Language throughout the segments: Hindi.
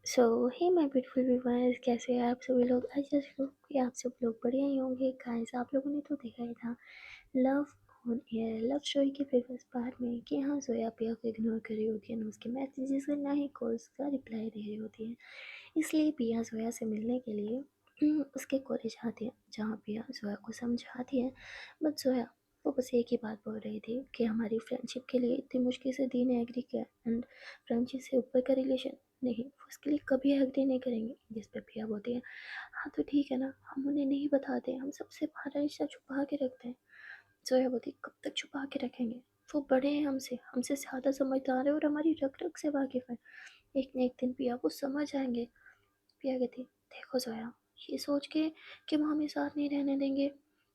So hey my beautiful viewers, कैसे हैं आप सभी लोग। आई जस्ट होप कि आप सब लोग बढ़िया ही होंगे। गाइस, आप लोगों ने तो देखा ही था love on air love story के प्रीवियस पार्ट में कि हाँ, जोया पिया को इग्नोर कर रही होती है, ना उसके मैसेजेस का ना ही कॉल्स का रिप्लाई दे रही होती है। इसलिए पिया जोया से मिलने के लिए उसके कॉलेज आती है, जहाँ पिया जोया को समझाती है। बट जोया वो बस एक ही बात बोल रही थी कि हमारी फ्रेंडशिप के लिए इतनी मुश्किल से दी ने एग्री किया, एंड फ्रेंडशिप से ऊपर का रिलेशन नहीं, वो उसके लिए कभी एग्री नहीं करेंगे। जिस पे पिया बोलती है, हाँ तो ठीक है ना, हम उन्हें नहीं बताते, हम सबसे हमारा रिश्ता छुपा के रखते हैं। जोया बोलती, कब तक छुपा के रखेंगे, वो बड़े हैं हमसे हमसे ज़्यादा समझदार है और हमारी रग रग से वाकिफ़ है। एक न एक दिन पिया को समझ आएंगे। पिया कहती, देखो जोया, ये सोच के कि वो हमें साथ नहीं रहने देंगे,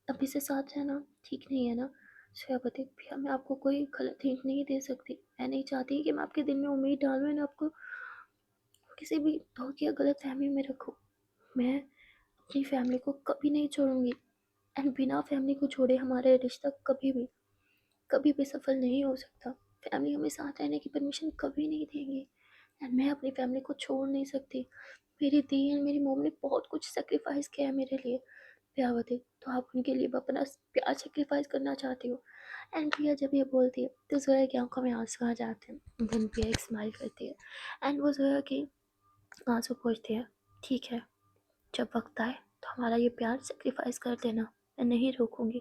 अभी से साथ रहना ठीक नहीं है ना। जोया कहती, पिया मैं आपको कोई गलत हिंट नहीं दे सकती, मैं नहीं चाहती कि मैं आपके दिल में उम्मीद डालूं एंड आपको किसी भी धोखे या गलत फहमी में रखूं। मैं अपनी फैमिली को कभी नहीं छोड़ूंगी, एंड बिना फैमिली को छोड़े हमारा रिश्ता कभी भी सफल नहीं हो सकता। फैमिली हमें साथ रहने की परमिशन कभी नहीं देंगी, एंड मैं अपनी फैमिली को छोड़ नहीं सकती। मेरी दी एंड मेरी मॉम ने बहुत कुछ सेक्रीफाइस किया है मेरे लिए। प्रिया होती, तो आप उनके लिए अपना प्यार सेक्रीफाइस करना चाहती हो। एंड प्रिया जब ये बोलती है तो जोया की आंखों में आंसू आ जाते हैं। देन प्रिया एक स्माइल करती है एंड वो जोया की आंसू पोंछती है। ठीक है, जब वक्त आए तो हमारा ये प्यार सेक्रीफाइस कर देना, मैं नहीं रोकूंगी।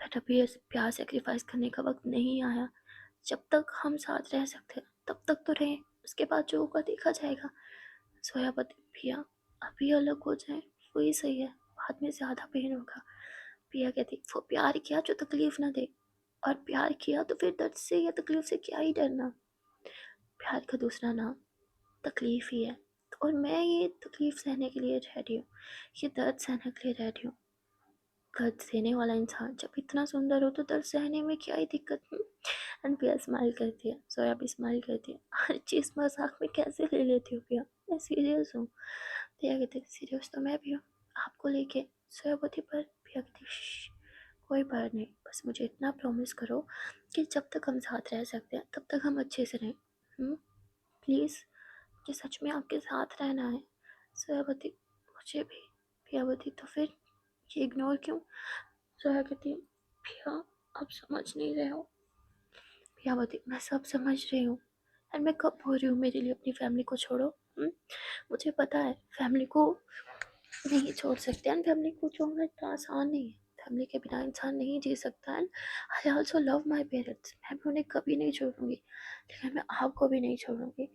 बट अभी ये प्यार सेक्रीफाइस करने का वक्त नहीं आया। जब तक हम साथ रह सकते हैं तब तक तो रहें, उसके बाद जो होगा देखा जाएगा। सोयापति, पिया अभी अलग हो जाए वही सही है, बाद में ज़्यादा पेन होगा। पिया कहती, वो प्यार किया जो तकलीफ ना दे, और प्यार किया तो फिर दर्द से या तकलीफ से क्या ही डरना। प्यार का दूसरा नाम तकलीफ ही है, और मैं ये तकलीफ सहने के लिए रेडी हूँ, ये दर्द सहने के लिए रेडी हूँ। दर्द सहने वाला इंसान जब इतना सुंदर हो तो दर्द सहने में क्या ही दिक्कत। एंड पिया स्माइल करती है, सोया भी स्माइल करती है। हर चीज़ मजाक में कैसे ले लेती हो पिया, मैं सीरियस हूँ। पिया कहती, सीरियस तो मैं भी हूँ आपको लेके। सोया बोती, पर पिया कहती, "श्श्श, कोई बात नहीं, बस मुझे इतना प्रॉमिस करो कि जब तक हम साथ रह सकते हैं तब तक हम अच्छे से रहें। प्लीज़, मुझे सच में आपके साथ रहना है। सोया बोती, मुझे भी। पिया बोती, तो फिर ये इग्नोर क्यों। जोया कहती, पिया आप समझ नहीं रहे हो। पिया बोती, मैं सब समझ रही हूँ, एंड मैं कब बोल रही हूँ मेरे लिए अपनी फैमिली को छोड़ो। मुझे पता है फैमिली को नहीं छोड़ सकते, एंड फैमिली को छोड़ना इतना आसान नहीं है। फैमिली के बिना इंसान नहीं जी सकता, and I also love my parents, मैं भी उन्हें कभी नहीं छोड़ूंगी, लेकिन मैं आपको भी नहीं छोड़ूंगी।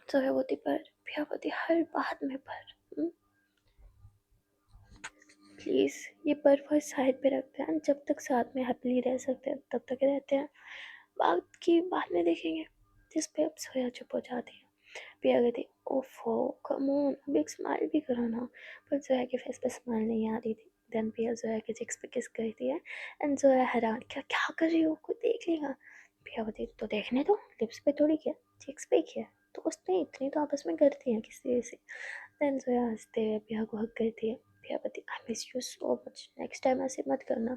जोया बोती, पर पिया बोती, हर बात में पर प्लीज़ ये बर्फ और साइड पे रखते हैं, जब तक साथ में हैप्पीली रह सकते हैं तब तक रहते हैं, बाकी बाद में देखेंगे। जिस पे अब सोया चुप हो जाती है। पिया कहती, ओफो कम ऑन, अब एक स्माइल भी करो ना। पर जोया के फेस पे स्माइल नहीं आ रही थी। देन पिया जोया के चिक्स पे किस करती है, एंड जोया हैरान, क्या क्या कर रही हो, कोई देख लेगा। पिया कहती, तो देखने दो, लिप्स पे थोड़ी किया, चिक्स पे किया, दोस्त नहीं इतनी तो आपस में करती हैं किसी से। देन जोया हंसते हुए पिया को हक करती है। पिया बोलती, I miss you so much, next time ऐसे मत करना।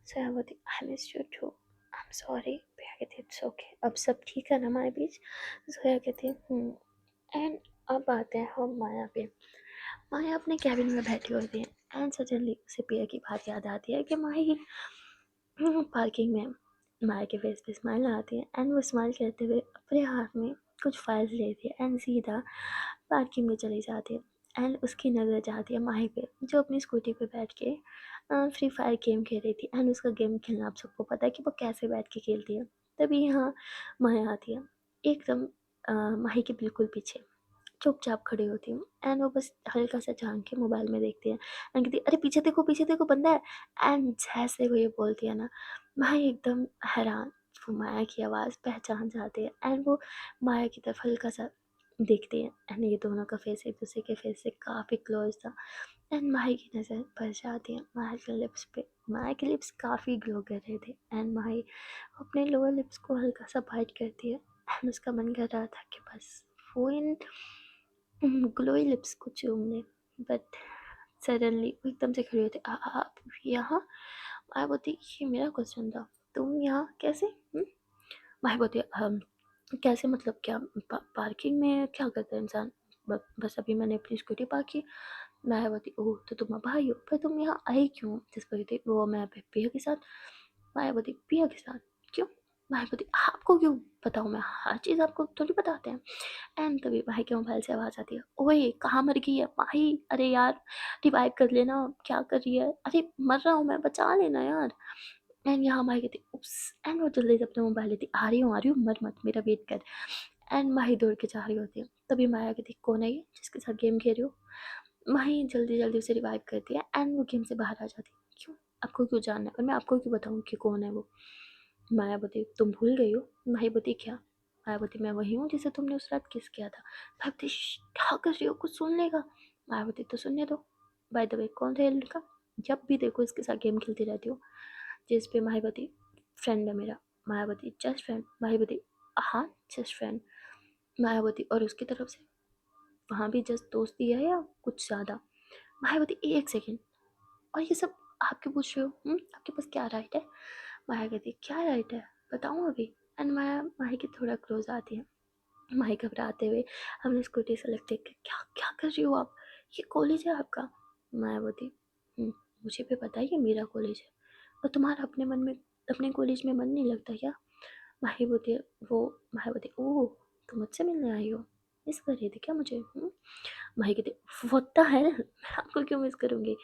जोया बोलती, I miss you too, I am sorry. Piya कहती, इट्स ओके, अब सब ठीक है ना हमारे बीच। जोया कहती, एंड अब आते हैं हम माया पे। माया अपने कैबिन में बैठी होती है, एंड सडनली उसे पिया की बात याद आती है कि माही पार्किंग में। माया के फेस पे स्माइल आती है, एंड वो स्माइल करते हुए अपने हाथ में कुछ फाइल्स लेती है एंड सीधा पार्किंग में चली जाती है। एंड उसकी नज़र जाती है माही पे, जो अपनी स्कूटी पे बैठ के फ्री फायर गेम खेल रही थी। एंड उसका गेम खेलना आप सबको पता है कि वो कैसे बैठ के खेलती है। तभी यहाँ माया आती है, एकदम माही के बिल्कुल पीछे चुपचाप खड़ी होती हूँ, एंड वो बस हल्का सा झांक के मोबाइल में देखती है, एंड कहती है, अरे पीछे देखो बंदा है। एंड जैसे वो ये बोलती है ना, माही एकदम हैरान, वो माया की आवाज़ पहचान जाती है, एंड वो माया की तरफ हल्का सा देखती है, एंड ये दोनों का फेस एक दूसरे के फेस से काफ़ी क्लोज था। एंड माही की नज़र पड़ जाती है माही के लिप्स पे। माही के लिप्स काफ़ी ग्लो कर रहे थे, एंड माही अपने लोअर लिप्स को हल्का सा बाइट करती है, एंड उसका मन कर रहा था कि बस वो इन ग्लोई लिप्स को चूम ले। बट सडनली वो एकदम से खड़ी होती, आप यहाँ। माया बोलती, ये मेरा क्वेश्चन था, तुम यहाँ कैसे। माया बोलती, कैसे मतलब क्या, पार्किंग में क्या करता है इंसान, बस अभी मैंने अपनी स्कूटी पार्क की। मायावती, ओह तो तुम अब आई हो, पर तुम यहाँ आई क्यों? जसप्रीति, वो मैं पिया के साथ। मायावती, पिया के साथ? क्यों? मायावती, आपको क्यों बताऊँ मैं, हर चीज़ आपको थोड़ी बताते हैं। एंड तभी भाई के मोबाइल से आवाज़ आती है, ओए कहाँ मर गई है भाई, अरे यार रिवाइव कर लेना, क्या कर रही है, अरे मर रहा हूँ मैं, बचा लेना यार। एंड यहाँ माही कहती उप्स, एंड वो जल्दी से अपना मोबाइल लेती, आ रही हूँ मर मत, मेरा वेट कर। एंड माही दौड़ के जा रही होती है, तभी माया कहती कौन है ये जिसके साथ गेम खेल रही हो? माही जल्दी जल्दी उसे रिवाइव करती है एंड वो गेम से बाहर आ जाती है। क्यों? आपको क्यों जानना है, और मैं आपको क्यों बताऊँ कि कौन है वो? मायावती, तुम भूल गई हो? मायावती, क्या? मायावती, मैं वही हूँ जिसे तुमने उस रात किस किया था। मायावती, क्या कर रही हो, कुछ सुन लेगा। मायावती, तो सुनने दो। बाय द वे, कौन था ये लड़का? जब भी देखो इसके साथ गेम खेलती रहती हो। जिस पे मायावती, फ्रेंड है मेरा। Mayawati, just friend. मायावती, हाँ जस्ट फ्रेंड। मायावती, और उसकी तरफ से वहाँ भी जस्ट दोस्ती है या कुछ ज़्यादा? मायावती, एक सेकेंड, और ये सब आप क्यों पूछ रहे हो? आपके पास क्या राइट है? माया कहती क्या राइट है, बताऊँ अभी? एंड माया माही के थोड़ा क्लोज आती है। माही घबराते हुए हमने स्कूटी से लगते क्या क्या कर रही हो आप, ये कॉलेज है आपका? माया बोलती, मुझे भी पता है ये मेरा कॉलेज है, और तुम्हारा अपने कॉलेज में मन नहीं लगता क्या? माही बोलती है, वो माया बोलती, ओह तुम मुझसे मिलने आई हो, मिस कर रही थी क्या मुझे? माही कहती, व्हाट द हेल, मैं आपको क्यों मिस करूँगी?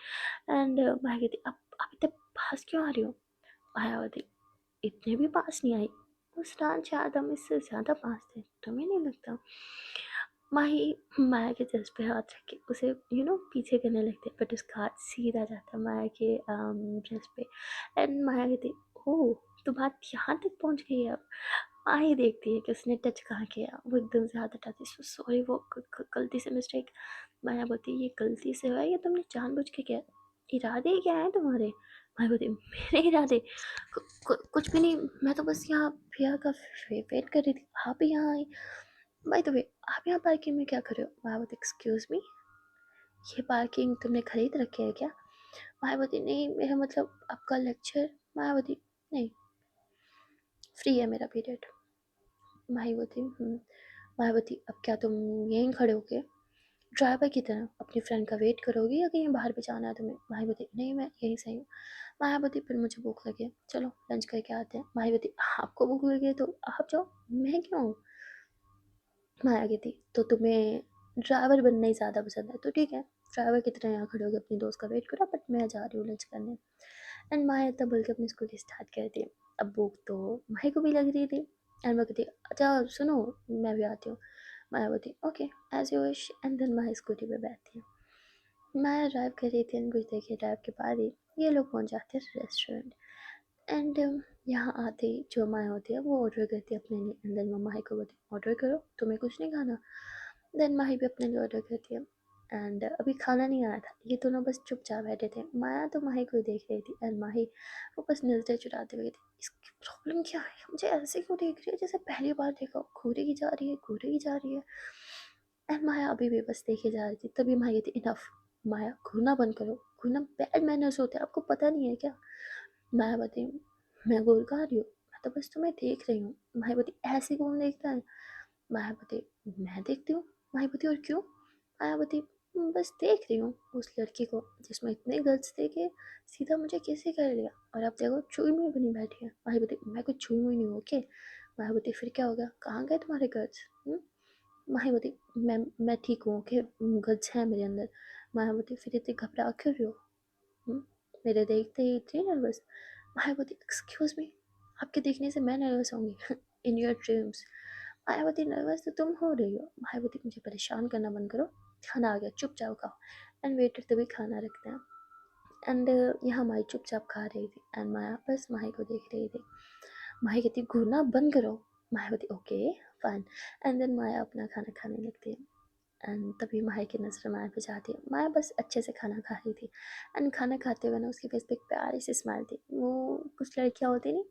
एंड माही कहती, आप इतने पास क्यों आ रही हो? मायावती, इतने भी पास नहीं आई, उस रात शायद हम इससे ज़्यादा पास थे, तुम्हें नहीं लगता? माही माया के चेस्ट पे हाथ रख के उसे पीछे करने लगते, बट उसका हाथ सीधा जाता है माया के ब्रेस्ट पे। एंड माया कहती, ओह तो बात यहाँ तक पहुँच गई है अब। माही देखती है कि उसने टच कहाँ किया, वो एकदम से हाथ हटाती, सो सॉरी, वो गलती से मिस्टेक। माया बोलती, ये गलती से हुआ है या तुमने जानबूझ के किया? इरादे क्या है तुम्हारे? माया बोलती, मेरे इरादे कुछ भी नहीं, मैं तो बस यहाँ भैया का वेट कर रही थी, आप यहाँ आई। बाय द वे, आप यहाँ पार्किंग में क्या कर रहे हो? मायावती, एक्सक्यूज मी, ये पार्किंग तुमने खरीद रखी है क्या? मायावती, नहीं मेरा मतलब आपका लेक्चर। मायावती, नहीं फ्री है मेरा पीरियड। मायावती, मायावती, अब क्या तुम यहीं खड़े होके ड्राइवर की तरह अपनी फ्रेंड का वेट करोगी या कहीं बाहर भी जाना है तुम्हें? मायावती, नहीं मैं यहीं सही हूँ। मायावती, फिर मुझे भूख लगी है, चलो लंच करके आते हैं। मायावती, आपको भूख लगी है तो आप जाओ, मैं क्यों? माया की थी, तो तुम्हें ड्राइवर बनना ही ज़्यादा पसंद है, तो ठीक है, ड्राइवर की तरह यहाँ खड़े होकर अपनी दोस्त का वेट करो, बट मैं जा रही हूँ लंच करने। एंड माया तब बोल के अपनी स्कूटी स्टार्ट कर दी। अब भूख तो माही को भी लग रही थी, एंड मैं कहती अच्छा सुनो, मैं भी आती हूँ। माया बोलती okay as you wish, and then Mahi scooty पे बैठती है। माया ड्राइव कर रही थी, एंड कुछ देर के ड्राइव के बाद ही ये लोग पहुँच जाते हैं रेस्टोरेंट। एंड यहाँ आते ही जो माया होती है वो ऑर्डर करती है अपने लिए, एंड देन वो माही को बोलती है ऑर्डर करो, तुम्हें कुछ नहीं खाना? देन माही भी अपने लिए ऑर्डर करती है। एंड अभी खाना नहीं आया था, ये दोनों बस चुपचाप बैठे थे। माया तो माही को देख रही थी, एंड माही वो बस नजरें चुराते हुए थी, इसकी प्रॉब्लम क्या है, मुझे ऐसे क्यों देख रही है जैसे पहली बार देखा, घूरी की जा रही है, घूरी की जा रही है। एंड माया अभी भी बस देखे जा रही थी, तभी माही कहती इनफ, माया घूरना बंद करो, घूरना बैड मैनर्स होते हैं, आपको पता नहीं है क्या? माया बताई, मैं घूर कहाँ रही हूँ, मैं तो बस तुम्हें देख रही हूँ। मायावती, ऐसे कौन देखता है? मायावती, मैं देखती हूँ। मायावती, और क्यों? मायावती, बस देख रही हूँ उस लड़की को जिसमें इतने गट्स थे कि सीधा मुझे कैसे कर लिया, और अब देखो चुई मुई बनी बैठी है। मायावती, मैं कुछ छुई मुई नहीं हूँ, ओके? मायावती, फिर क्या होगा, कहाँ गए तुम्हारे गट्स? मायावती, मैं ठीक हूँ, ओके, गट्स हैं मेरे अंदर। मायावती, फिर इतनी घबरा क्यों रही हो? हम्म, मेरे देखते ही इतनी नर्वस? मायावती, एक्सक्यूज मी, आपके देखने से मैं नर्वस होंगी in your dreams? Mayawati, nervous तो तुम हो रही हो। मायावती, मुझे परेशान करना बंद करो, खाना आ गया, चुपचाप खाओ। एंड वेटर तभी खाना रखते हैं। एंड यहाँ माही चुपचाप खा रही थी, एंड माया बस माही को देख रही थी। माही कहती घूरना बंद करो। Mayawati, okay fine. And then Maya अपना खाना खाने लगती है। एंड तभी माया की नज़र माया पे जाती है। माया बस अच्छे से खाना खा रही थी, एंड खाना खाते हुए ना उसके फेस पे एक प्यारी सी स्माइल थी। वो कुछ लड़कियाँ होती नहीं,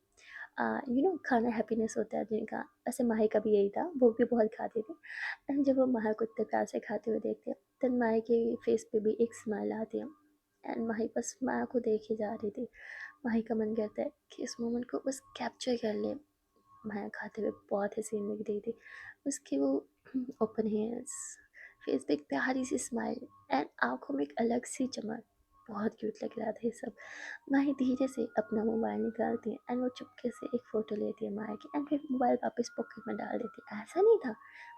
खाना हैप्पीनेस होता है जिनका, वैसे माही का भी यही था, वो भी बहुत खाती थी। एंड जब वो माही को इतने प्यार से खाते हुए देखती है, तब माही के फेस पे भी एक स्माइल आती है। एंड माही बस माया को देख ही जा रही थी। माही का मन करता है कि इस मोमेंट को बस कैप्चर कर ले। माया खाते हुए बहुत हसीन लग रही थी, उसकी वो ओपन हेयर्स, फेस पे एक प्यारी सी स्माइल एंड आँखों में एक अलग सी चमक। बहुत क्यूट लग रहा था ये सब। माही धीरे से अपना मोबाइल निकालती है एंड वो चुपके से एक फ़ोटो लेती है माया की एंड फिर मोबाइल वापस पॉकेट में डाल देती है। ऐसा नहीं था,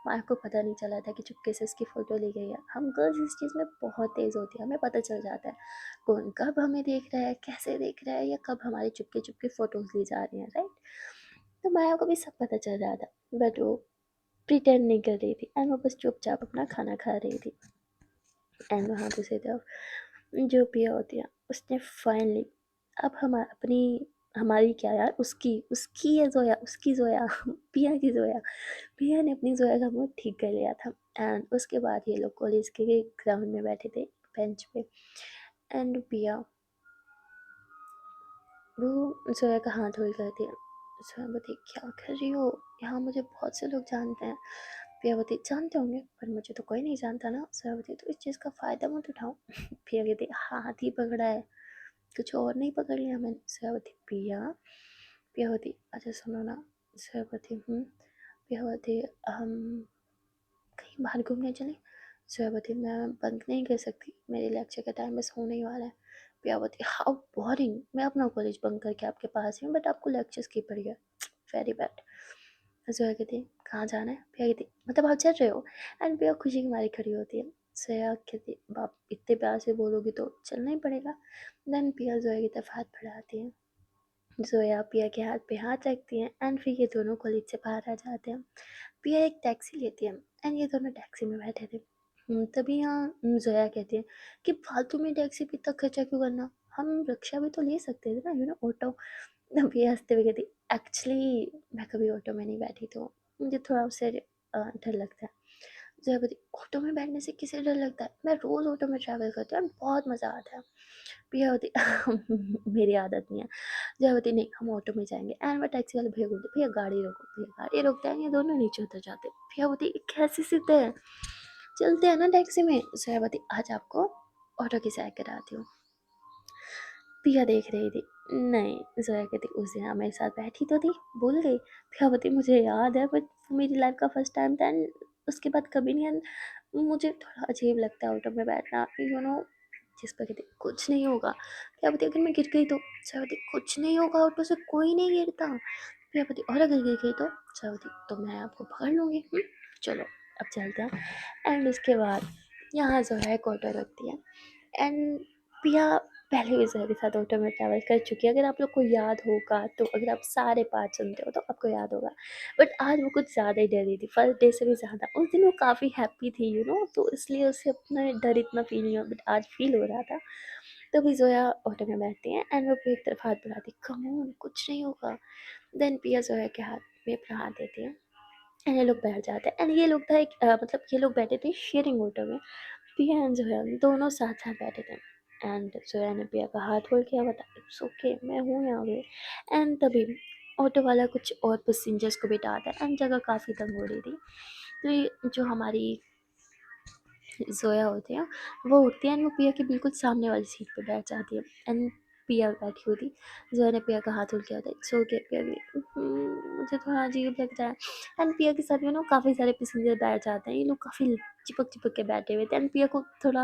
माया को पता नहीं चला था कि चुपके से उसकी फ़ोटो ली गई है। हम गर्ल्स इस चीज़ में बहुत तेज़ होती है, हमें पता चल जाता है कौन कब हमें देख रहा है, कैसे देख रहा है, या कब हमारी चुपके चुपके फ़ोटोज़ ली जा रही हैं, राइट? तो माया को भी सब पता चल रहा था, बट वो प्रिटेंड नहीं कर रही थी एंड वो बस चुपचाप अपना खाना खा रही थी। एंड वहाँ दूसरी तरफ जो पिया होती है, उसने फाइनली अब हम अपनी हमारी क्या यार, उसकी उसकी है जोया, उसकी जोया पिया की जोया, पिया ने अपनी जोया का मूड ठीक कर लिया था। एंड उसके बाद ये लोग कॉलेज के ग्राउंड में बैठे थे बेंच पे एंड पिया वो जोया का हाथ होल्ड करती है। जोया बोलती, क्या कर रही हो, यहाँ मुझे बहुत से लोग जानते हैं। पिया बोलती, जानते होंगे पर मुझे तो कोई नहीं जानता ना। जोया बोलती, तो इस चीज़ का फ़ायदा मत उठाओ। पिया कहती, हाथ ही पकड़ा है, कुछ और नहीं पकड़ लिया मैंने। जोया बोलती, पिया। पिया बोलती, अच्छा सुनो ना। जोया बोलती, पिया बोलती, हम कहीं बाहर घूमने चलें। जोया बोलती, मैं बंक नहीं कर सकती, मेरे लेक्चर का टाइम बस होने ही वाला है। पिया बोलती, हाउ बोरिंग, मैं अपना कॉलेज बंक करके आपके पास ही हूँ बट आपको लेक्चर्स की पड़ी है, वेरी बैड। जोया कहती, कहाँ जाना है। पिया कहती, मतलब आप चल रहे हो। एंड पिया खुशी की मारी खड़ी होती है। जोया कहती, बाप इतने प्यार से बोलोगी तो चलना ही पड़ेगा। देन पिया जोया की तरफ हाथ बढ़ाती है। जोया पिया के हाथ पे हाथ रखती है एंड फिर ये दोनों कॉलेज से बाहर आ जाते हैं। पिया एक टैक्सी लेती है एंड ये दोनों टैक्सी में बैठे थे। तभी यहाँ जोया कहती है कि फालतू में टैक्सी पे इतना खर्चा क्यों करना, हम रिक्शा भी तो ले सकते थे ना, ऑटो। तभी हंसते हुए कहती, एक्चुअली मैं कभी ऑटो में नहीं बैठी तो मुझे थोड़ा उससे डर लगता है। जोया बोली, ऑटो में बैठने से किसे डर लगता है, मैं रोज़ ऑटो में ट्रैवल करती हूँ, बहुत मज़ा आता है। पिया होती मेरी आदत नहीं है। जया होती, नहीं हम ऑटो में जाएंगे। एंड मैं टैक्सी वाले भैया बोलते, भैया गाड़ी रोको, भैया गाड़ी रोकते हैं, ये दोनों नीचे उतर जाते। भैया होती, कैसे सीधे हैं, चलते हैं ना टैक्सी में। जया होती, आज आपको ऑटो की सैर कराती हूँ। पिया देख रही थी, नहीं। जोया कहती, उस दिन आप मेरे साथ बैठी तो थी, भूल गई। पिया बोलती, मुझे याद है बट मेरी लाइफ का फर्स्ट टाइम था एंड उसके बाद कभी नहीं। एंड मुझे थोड़ा अजीब लगता है ऑटो में बैठना, जिस पर कहती, कुछ नहीं होगा। पिया बोलती, अगर मैं गिर गई तो। जोया बोलती, कुछ नहीं होगा, ऑटो से कोई नहीं गिरता। पिया बोलती, और अगर गिर गई तो। जोया बोलती, तो मैं आपको पकड़ लूँगी। चलो अब चलते हैं। एंड उसके बाद यहाँ जोया एक ऑटो रखती है एंड पिया पहले भी ज़ोया के साथ ऑटो में ट्रैवल कर चुकी है। अगर आप लोग को याद होगा तो, अगर आप सारे पार्ट सुनते हो तो आपको याद होगा। बट आज वो कुछ ज़्यादा ही डरी थी, फर्स्ट डे से भी ज़्यादा। उस दिन वो काफ़ी हैप्पी थी, तो इसलिए उसे अपना डर इतना फील नहीं हुआ, बट आज फील हो रहा था। तभी ज़ोया ऑटो में बैठती है एंड वो पिया की तरफ हाथ बढ़ाती, कम ऑन कुछ नहीं होगा। देन पिया ज़ोया के हाथ में अपना हाथ देती है एंड ये लोग बैठ जाते हैं। एंड ये लोग था एक मतलब ये लोग बैठे थे शेयरिंग ऑटो में। पिया एंड जोया दोनों साथ साथ बैठे थे एंड जोया ने पिया का हाथ होल्ड किया, बता इट्स ओके मैं हूँ यहाँ पे। एंड तभी ऑटो वाला कुछ और पैसेंजर्स को बिठाता है एंड जगह काफ़ी तंग हो रही थी। तो ये जो हमारी जोया होती है वो उठती है एंड वो पिया के बिल्कुल सामने वाली सीट पे बैठ जाती है एंड पिया बैठी हुई थी। जोया ने पिया का हाथ होल्ड किया था, इट्स ओके। पिया भी मुझे थोड़ा अजीब लगता है। एंड पिया के साथ काफ़ी सारे पैसेंजर बैठ जाते हैं, ये लोग काफ़ी चिपक चिपक के बैठे हुए थे एंड पिया को थोड़ा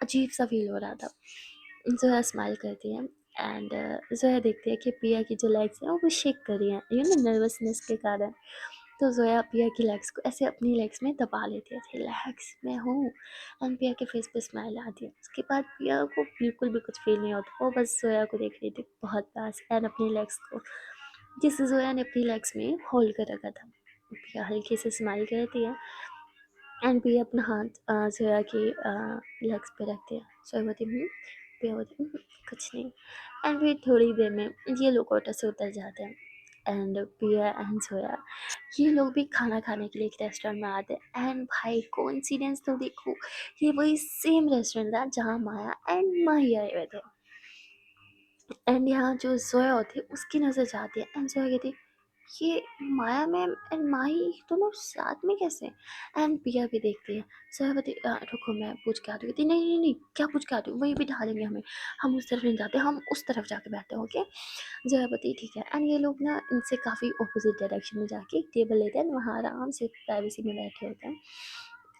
अजीब सा फील हो रहा था। जोया स्माइल करती है एंड जोया देखती है कि पिया की जो लेग्स हैं वो शेक कर रही हैं, नर्वसनेस के कारण। तो जोया पिया की लेग्स को ऐसे अपनी लेग्स में दबा लेती है, रिलैक्स मैं हूँ। एंड पिया के फेस पे स्माइल आती है। उसके बाद पिया को बिल्कुल भी कुछ फील नहीं होता, वो बस जोया को देख रही थी बहुत पास एंड अपनी लेग्स को, जिसे जोया ने अपनी लेग्स में होल्ड कर रखा था। पिया हल्के से स्माइल करती है एंड पिया अपना हाथ जोया की लेग्स पे रखती है। जोया बोलती, पिया बोलती, कुछ नहीं। एंड फिर थोड़ी देर में ये लोग ऑटो से उतर जाते हैं एंड पिया एंड जोया ये लोग भी खाना खाने के लिए एक रेस्टोरेंट में आते हैं। एंड भाई कोइंसिडेंस तो देखो, ये वही सेम रेस्टोरेंट था जहाँ माया एंड माही आए हुए थे। एंड यहाँ जो जोया होती है उसकी नज़र जाती है एंड जोया कहती, ये माया मैम एंड माही दोनों साथ में कैसे। एंड पिया भी देखती है। जोया कहती, रुको मैं पूछ के आती हूँ। कहती, नहीं नहीं नहीं, क्या पूछ के आती हूँ, वहीं बिठा लेंगे हमें, हम उस तरफ नहीं जाते, हम उस तरफ जाके बैठते हैं, ओके। जोया कहती, ठीक है। एंड ये लोग इनसे काफ़ी अपोजिट डायरेक्शन में जाके एक टेबल लेते हैं, वहाँ आराम से प्राइवेसी में बैठे होते हैं।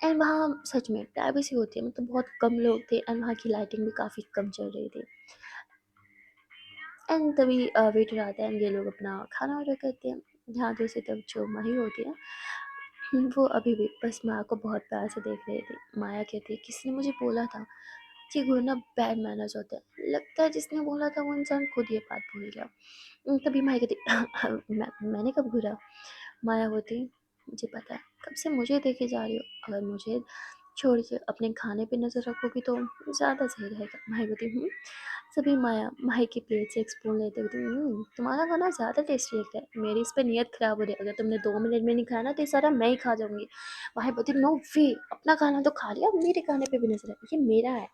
एंड वहाँ सच में प्राइवेसी होती है, मतलब बहुत कम लोग थे एंड वहाँ की लाइटिंग भी काफ़ी कम चल रही थी। एंड तभी वेटर आता है एंड ये लोग अपना खाना ऑर्डर करते हैं। यहाँ दूसरी तरफ जो माही होती है, वो अभी भी बस माया को बहुत प्यार से देख रही थी। माया कहती है, किसी ने मुझे बोला था कि घूरना बैड मैनर्स होता है। लगता है जिसने बोला था वो इंसान खुद ये बात भूल गया। तभी माया कहती मैंने कब घूरा? माया होती, मुझे पता है कब से मुझे देखे जा रही हो, अगर मुझे छोड़ के अपने खाने पे नज़र रखोगी तो ज़्यादा सही रहेगा। माही होती, सभी माया माही की प्लेट से एक स्पून लेते हुए, तुम्हारा खाना ज़्यादा टेस्टी लगता है, मेरी इस पर नीयत ख़राब हो रही है, अगर तुमने 2 मिनट में नहीं खाया ना तो ये सारा मैं ही खा जाऊंगी। माही बोलती, नो वे, अपना खाना तो खा लिया, मेरे खाने पे भी नजर है, ये मेरा है।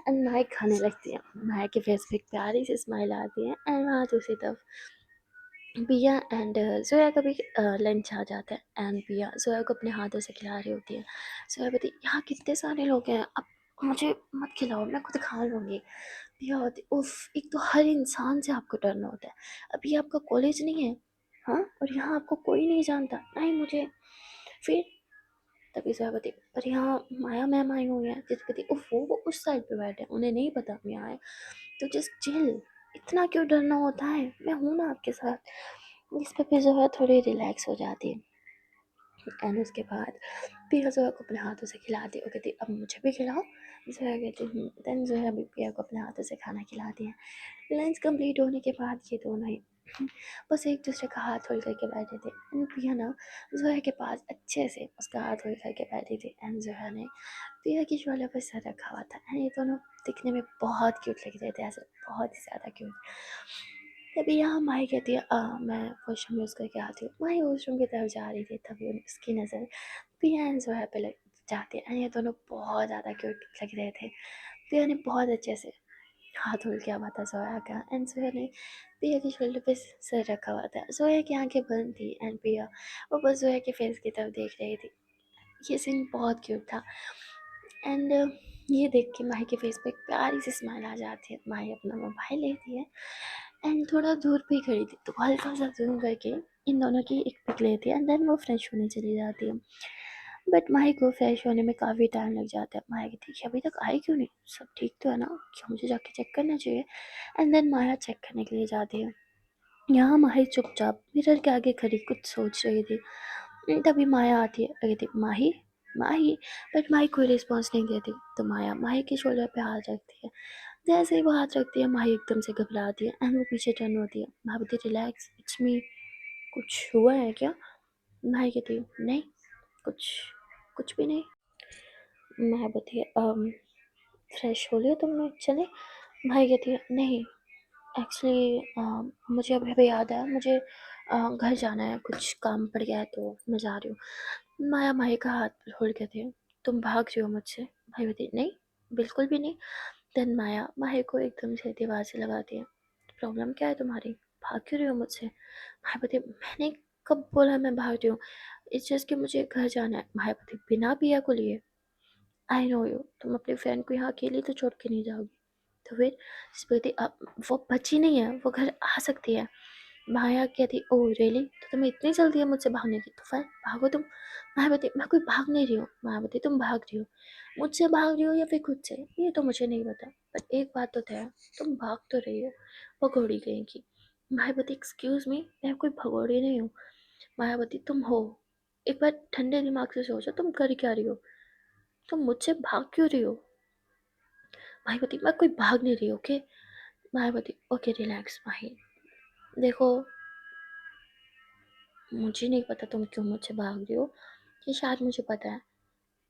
एंड माही खाने लगती है। माया के फेस पे एक प्यारी सी स्माइल आती है एंड वहाँ दूसरी तरफ पिया एंड जोया का भी लंच आ जाता है एंड पिया जोया को अपने हाथों से खिला रही होती है। जोया बोलती, यहाँ कितने सारे लोग हैं, अब मुझे मत खिलाओ, मैं खुद खा लूँगी। पिया होती, उफ, एक तो हर इंसान से आपको डरना होता है, अभी आपका कॉलेज नहीं है, हाँ, और यहाँ आपको कोई नहीं जानता, ना ही मुझे। फिर तभी जोया बोलती, पर यहाँ माया मैम आई हुई हैं। जिस कहती, उफ, वो उस साइड पे बैठे हैं, उन्हें नहीं पता हम यहाँ आए, तो जस्ट चिल, इतना क्यों डरना होता है, मैं हूँ ना आपके साथ। इस पे फिर जो है थोड़ी रिलैक्स हो जाती है एंड उसके बाद पिया जोया को अपने हाथों से खिलाती है। वो कहती, अब मुझे भी खिलाओ। जोया कहती, देन जोया भी पिया को अपने हाथों से खाना खिलाती है। लंच कंप्लीट होने के बाद ये दोनों ही बस एक दूसरे का हाथ होल्ड करके बैठे थे एंड पिया ना जोया के पास अच्छे से उसका हाथ होल्ड करके बैठी थी एंड जोया ने पिया की शोल्डर पर सर रखा हुआ था एंड ये दोनों दिखने में बहुत क्यूट लग रहे थे, ऐसे बहुत ही ज़्यादा क्यूट। तभी यहाँ माही कहती है, मैं वॉशरूम यूज़ करके आती हूँ। माही वॉशरूम की तरफ जा रही थी, तभी उसकी नज़र पिया एंड जोया पे लग जाती है एंड ये दोनों बहुत ज़्यादा क्यूट लग रहे थे। पिया ने बहुत अच्छे से हाथ धुल के आवा था जोया का एंड जोया ने पिया की शोल्डर पे सर रखा हुआ था। जोया की आंखें बंद थी एंड पिया वो बस जोया के फेस की तरफ देख रही थी। ये सीन बहुत क्यूट था एंड ये देख के माही के फेस पे एक प्यारी सी स्माइल आ जाती है। माही अपना मोबाइल लेती है एंड थोड़ा दूर पे ही खड़ी थी तो हल्का सा जूम करके इन दोनों की एक पिक लेती है एंड देन वो फ्रेश होने चली जाती है। बट माही को फ्रेश होने में काफ़ी टाइम लग जाता है। माया कहती है, अभी तक आई क्यों नहीं, सब ठीक तो है ना, क्या मुझे जाके चेक करना चाहिए? एंड देन माया चेक करने के लिए जाती है। यहाँ माही चुपचाप मिरर के आगे खड़ी कुछ सोच रही थी। तभी माया आती है, कहती, माही, माही। बट माही कोई रिस्पॉन्स नहीं देती तो माया माही के शोल्डर पे हाथ रखती है। जैसे ही वो हाथ रखती है माही एकदम से घबराती है एंड वो पीछे टर्न होती है। माही बोलती, रिलैक्स, इट्स मी, कुछ हुआ है क्या? माही कहती, नहीं, कुछ कुछ भी नहीं। माया बोलती है, फ्रेश हो लियो तुमने, चले? भाई कहती है, नहीं, एक्चुअली मुझे अभी अभी याद आया, मुझे घर जाना है, कुछ काम पड़ गया है तो मैं जा रही हूँ। माया माही का हाथ होल्ड कहती है, तुम भाग रही हो मुझसे? भाई कहती है, नहीं, बिल्कुल भी नहीं। देन माया माही को एकदम से दीवार से लगाती है, प्रॉब्लम क्या है तुम्हारी, भाग क्यों रही हो मुझसे? माया बोलती है, मैंने कब बोला मैं भाग रही हूँ, इट्स जस्ट कि मुझे घर जाना है। माया बोलती है, बिना पिया को लिए? आई नो यू, तुम अपने फ्रेंड को यहाँ अकेली तो छोड़ के नहीं जाओगी। तो फिर स्मृति, अब वो बच्ची नहीं है, वो घर आ सकती है। माया कहती, ओह रियली, तो तुम्हें इतनी जल्दी है मुझसे भागने की, तो फिर भागो तुम। मायावती, मैं कोई भाग नहीं रही हूँ। मायावती, तुम भाग रही हो, मुझसे भाग रही हो या फिर खुद से, ये तो मुझे नहीं पता, पर एक बात तो तय है, तुम भाग तो रही हो, भगोड़ी कहीं की। मायावती, एक्सक्यूज मी, मैं कोई भगोड़ी नहीं हूँ। मायावती, तुम हो, एक बार ठंडे दिमाग से सोचो, तुम कर क्या रही हो, तुम मुझसे भाग क्यों रही हो? मायावती, मैं कोई भाग नहीं रही, ओके? मायावती, ओके रिलैक्स माही, देखो, मुझे नहीं पता तुम क्यों मुझसे भाग रही हो, ये शायद मुझे पता है।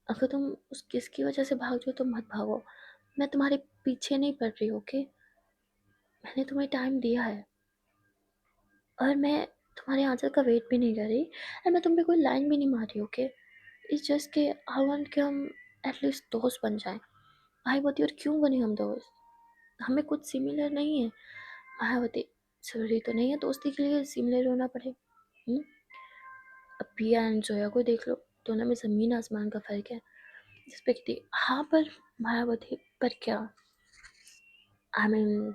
अगर तुम उस किसकी वजह से भाग रही हो तो मत भागो, मैं तुम्हारे पीछे नहीं पड़ रही, ओके? मैंने तुम्हें टाइम दिया है और मैं तुम्हारे आंसर का वेट भी नहीं कर रही और मैं तुम पे कोई लाइन भी नहीं मार रही, ओके? इट्स जस्ट के आई वांट कि हम एटलीस्ट दोस्त बन जाएं। मायावती, और क्यों बने हम दोस्त, हमें कुछ सिमिलर नहीं है। मायावती, जरूरी तो नहीं है दोस्ती के लिए सिमिलर होना पड़े। अब पिया एंड जोया को देख लो, दोनों में ज़मीन आसमान का फ़र्क है। जिस पे कहती, हाँ पर मायावती, पर क्या, आई मीन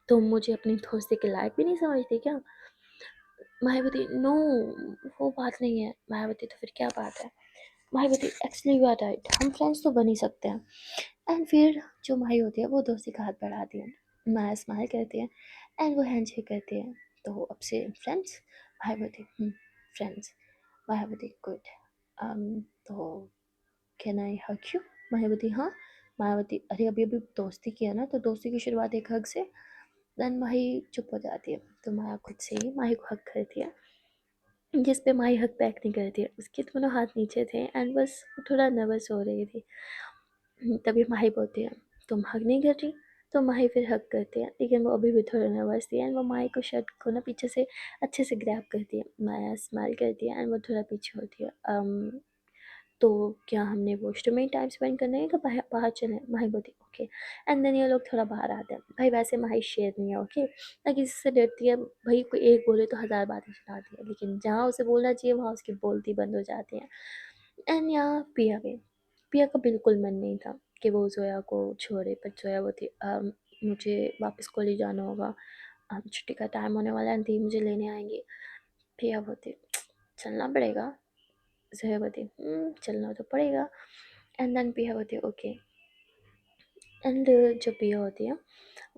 तुम मुझे अपनी दोस्ती के लायक भी नहीं समझती क्या? मायावती, नो, वो बात नहीं है। मायावती, तो फिर क्या बात है? Mayawati actually you are right, हम फ्रेंड्स तो बन ही सकते हैं। एंड फिर जो माही होती है वो दोस्ती का हाथ बढ़ाती है, माया स्माइल करती है एंड वो हैंडशेक करती है। तो अब से friends, Mayawati friends, Mayawati good. तो can I hug you? Mayawati हाँ। मायावती अरे अभी अभी दोस्ती किया ना, तो दोस्ती की शुरुआत एक हग से। देन माही चुप हो जाती है, तो माया खुद से ही माही को हक करती है, जिस पे माही हक बैक नहीं करती है। उसके दोनों हाथ नीचे थे एंड बस थोड़ा नर्वस हो रही थी। तभी माही बोलती है तुम हग नहीं कर रही? तो माही फिर हग करती है, लेकिन वो अभी भी थोड़ा नर्वस थी एंड वो माही को शर्ट को ना पीछे से अच्छे से ग्रैब करती है। माया स्माइल करती है एंड वो थोड़ा पीछे होती है। तो क्या हमने वॉशरूम में ही टाइम स्पेंड करना है कि बाहर बाहर चलें? माही बोलती ओके। एंड देन ये लोग थोड़ा बाहर आते हैं। भाई वैसे माही शेर नहीं है, ओके ना, किसी से डरती है। भाई कोई एक बोले तो हज़ार बातें सुनाती है, लेकिन जहाँ उसे बोलना चाहिए वहाँ उसकी बोलती बंद हो जाती है। एंड यहाँ पिया भी, पिया का बिल्कुल मन नहीं था कि वो जोया को छोड़े, पर जोया वो थी मुझे वापस कॉलेज जाना होगा, छुट्टी का टाइम होने वाला है, दी मुझे लेने आएंगी। पिया वो थी चलना पड़ेगा। जोया वो थी चलना तो पड़ेगा। एंड देन पिया वो थी ओके। एंड जो पिया होती है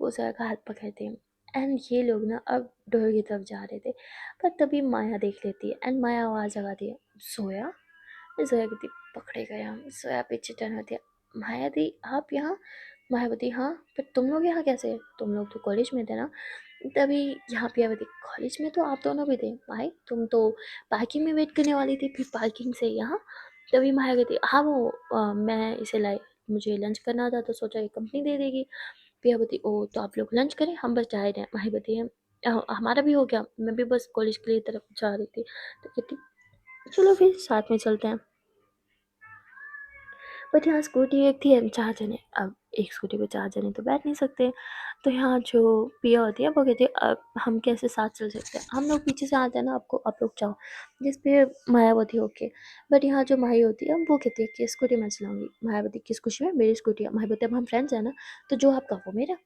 वो जोया का हाथ पकड़ती है एंड ये लोग ना अब डोर की तरफ जा रहे थे, पर तभी माया देख लेती है एंड माया आवाज़ लगाती है जोया। जोया कहती पकड़े गए हम। जोया पीछे टर्न होती है, माया दी आप यहाँ? मायावती हाँ, पर तुम लोग यहाँ कैसे? तुम लोग तो कॉलेज में थे ना? तभी यहाँ पियावती कॉलेज में तो आप दोनों भी थे भाई, तुम तो पार्किंग में वेट करने वाली थी, फिर पार्किंग से यहाँ? तभी माया कहती हाँ वो मैं इसे लाई, मुझे लंच करना था तो सोचा ये कंपनी दे देगी। पियावती ओ तो आप लोग लंच करें, हम बस जा रहे हैं। मायावती हमारा भी हो गया, मैं भी बस कॉलेज के लिए तरफ जा रही थी। तो कहती चलो फिर साथ में चलते हैं। बट यहाँ स्कूटी एक थी एंड 4 जने, अब एक स्कूटी पे 4 जने तो बैठ नहीं सकते। तो यहाँ जो पिया होती है वो कहती है अब हम कैसे साथ चल सकते हैं, हम लोग पीछे से आते हैं ना, आपको आप लोग जाओ। जिस पे मायावती ओके। बट यहाँ जो माही होती है वो कहती है कि स्कूटी मैं चलाऊंगी। मायावती किस खुशी में? मेरी स्कूटी है। मायावती अब हम फ्रेंड्स हैं ना, तो जो आपका वो मेरा।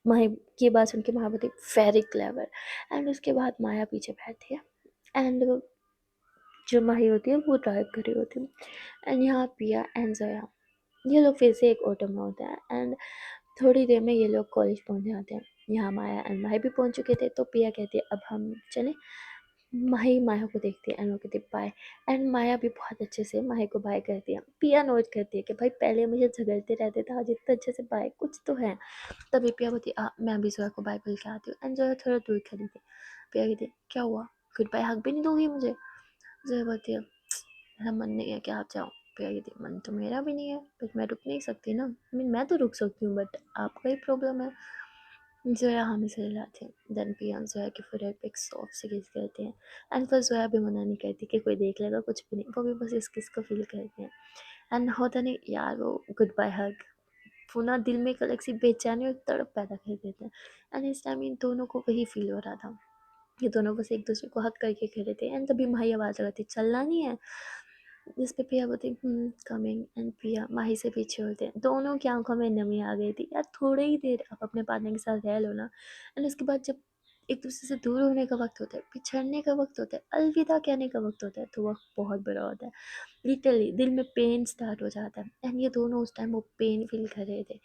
माही की बात सुन के मायावती वेरी क्लेवर। एंड उसके बाद माया पीछे बैठती है एंड जो माही होती है वो ड्राइव कर रही होती है। एंड यहाँ पिया एंड जया ये लोग फिर से एक ऑटो में होते हैं एंड थोड़ी देर में ये लोग कॉलेज पहुंच जाते हैं। यहाँ माया एंड माही भी पहुंच चुके थे, तो पिया कहती है अब हम चलें। माही माया को देखती है एंड वो कहती है बाय। एंड माया भी बहुत अच्छे से माही को बाय करती है। पिया नोट करती है कि भाई पहले मुझे झगड़ते रहते थे, आज इतने अच्छे से बाय, कुछ तो है। तभी पिया बोलती मैं भी जोया को बाय बोल के आती हूँ एंड जोया थोड़ा दूर खड़ी थी। पिया कहती है क्या हुआ, गुड बाय हक भी नहीं दोगी मुझे? जोया बोलती है मेरा मन नहीं है कि आप जाओ। पिया कहती है मन तो मेरा भी नहीं है, बट मैं रुक नहीं सकती ना, मैं तो रुक सकती हूँ बट आपका ही प्रॉब्लम है। जोया हाँ में चले जाते हैं। देन पिया जोया के फोटो पे सॉफ्ट से किस करते हैं एंड फिर जोया भी मना नहीं करती कि कोई देख लेगा, कुछ भी नहीं, वो भी बस इस किस को फील करते हैं। एंड होता नहीं यार वो गुड बाय हग, वो ना दिल में एक अलग सी बेचैनी और तड़प पैदा कर देते हैं। एंड इस टाइम इन दोनों को वही फील हो रहा था, ये दोनों बस एक दूसरे को हक करके खड़े थे। एंड तभी माही आवाज़ लगाती चलना नहीं है? जिस पे पिया बोलती कमिंग। एंड पिया माही से पीछे होते हैं। दोनों की आंखों में नमी आ गई थी, यार थोड़ी ही देर आप अपने पार्टनर के साथ रह लो ना। एंड उसके बाद जब एक दूसरे से दूर होने का वक्त होता है, बिछड़ने का वक्त होता है, अलविदा कहने का वक्त होता है, तो वक्त बहुत बड़ा होता है। लिटरली दिल में पेन स्टार्ट हो जाता है एंड ये दोनों उस टाइम वो पेन फील कर रहे थे।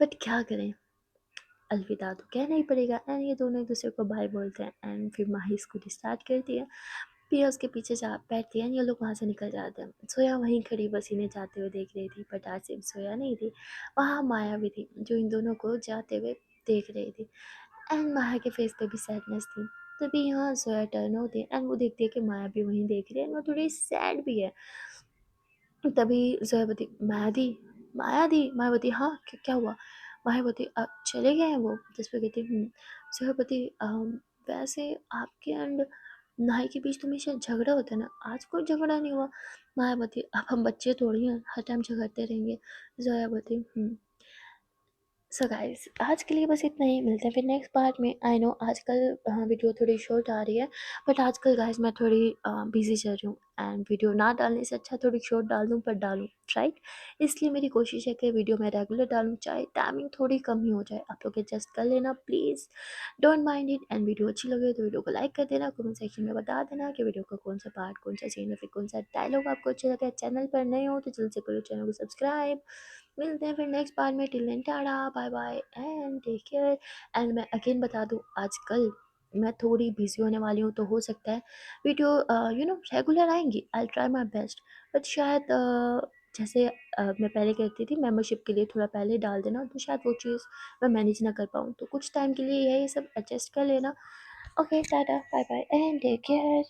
बट क्या करें, अलविदा तो कहना ही पड़ेगा। एंड ये दोनों एक दूसरे को बाय बोलते हैं एंड फिर माही स्कूटी स्टार्ट करती है। पिया उसके पीछे जा बैठती है, ये लोग वहाँ से निकल जाते हैं। सोया वहीं खड़ी बस इन्हें जाते हुए देख रही थी, बट आज सिर्फ सोया नहीं थी, वहाँ माया भी थी जो इन दोनों को जाते हुए देख रही थी। एंड माया के फेस पे भी सैडनेस थी। तभी यहाँ सोया टर्न होती है एंड वो देखती है कि माया भी वहीं देख रही है एंड वो थोड़ी सैड भी है। तभी जोयावती माया दी मायावती हाँ क्या हुआ? मायावती चले गए हैं वो? जिस पे कहती जोयावती वैसे आपके एंड नाई के बीच तो हमेशा झगड़ा होता है ना, आज कोई झगड़ा नहीं हुआ। मायावती अब हम बच्चे थोड़ी हैं, हर टाइम झगड़ते रहेंगे। जोयावती सो गाइस आज के लिए बस इतना ही, मिलते हैं फिर नेक्स्ट पार्ट में। आई नो आजकल वीडियो थोड़ी शॉर्ट आ रही है, बट आजकल गाइस मैं थोड़ी बिजी चल रही हूँ। एंड वीडियो ना डालने से अच्छा थोड़ी शॉर्ट डाल दूँ पर डालूँ, राइट? इसलिए मेरी कोशिश है कि वीडियो मैं रेगुलर डालूँ, चाहे टाइमिंग थोड़ी कम ही हो जाए। आप लोग एडजस्ट कर लेना please, don't mind it. And video अच्छी लगे तो वीडियो को लाइक कर देना, कमेंट सेक्शन में बता देना कि वीडियो का कौन सा पार्ट, कौन सा सीन या फिर कौन सा डायलॉग आपको अच्छा लगा है। चैनल पर नए हो तो जल्द से करो चैनल को सब्सक्राइब। मिलते हैं फिर नेक्स्ट पार्ट में, till then tata bye bye and take care. And मैं अगेन बता दूँ, आजकल मैं थोड़ी बिजी होने वाली हूँ, तो हो सकता है वीडियो रेगुलर आएंगी। I try my best, but शायद जैसे मैं पहले कहती थी मेंबरशिप के लिए थोड़ा पहले डाल देना, तो शायद वो चीज़ मैं मैनेज ना कर पाऊँ, तो कुछ टाइम के लिए यही सब एडजस्ट कर लेना। Okay tata bye bye and take care.